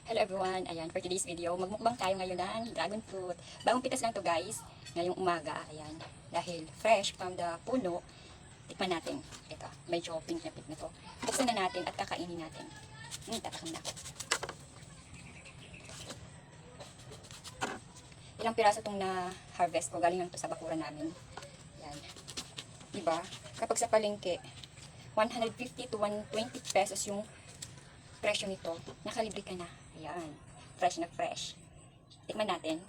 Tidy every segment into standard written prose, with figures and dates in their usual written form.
Hello everyone, ayan, for today's video, magmukbang tayo ngayon ng dragon fruit. Bagong pitas lang to guys, ngayong umaga, ayan, dahil fresh from the puno, tikman natin. Ito, medyo pink na pink na to. Buksan na natin at kakainin natin. Tatakam na ako. Ilang piraso itong na-harvest ko, galing lang to sa bakuran namin. Ayan, diba? Kapag sa palengke, 150 to 120 pesos yung presyo nito, nakalibre ka na. Ayan, fresh na fresh. Tikman natin.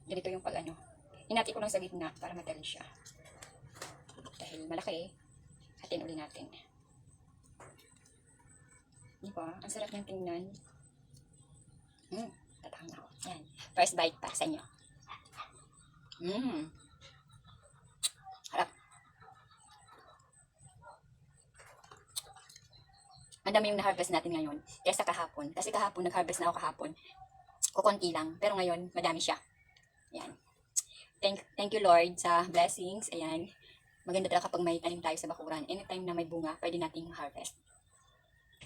Ganito yung pag ano. Hinati ko lang sa gitna para madali siya. Dahil malaki, hatin uli natin. Diba? Ang sarap niyang tingnan. Tatakam na ako. Ayan, first bite pa sa inyo. Harap. Ang dami yung na-harvest natin ngayon kaysa kahapon. Kasi kahapon, nag-harvest na ako kahapon. Kukunti lang. Pero ngayon, madami siya. Ayan. Thank you Lord sa blessings. Ayan. Maganda talaga kapag may tanim tayo sa bakuran. Anytime na may bunga, pwede nating harvest.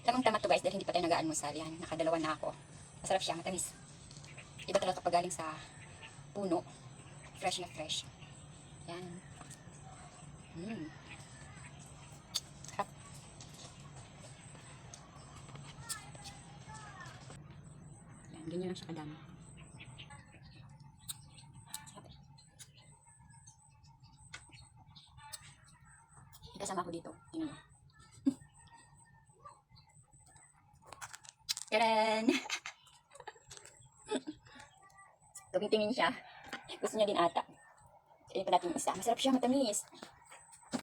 Tamang tama to guys, dahil hindi pa tayo nag-almusal. Yan, nakadalawa na ako. Masarap siya, matamis. Iba talaga kapag galing sa puno. Fresh na fresh. Yan. Sarap. Yan, ganyan lang siya kadami. Kasama ko dito. Tingnan mo. Taran! Tumitingin siya. Gusto niya din ata. Kaya pa natin yung isa. Masarap siya, matamis.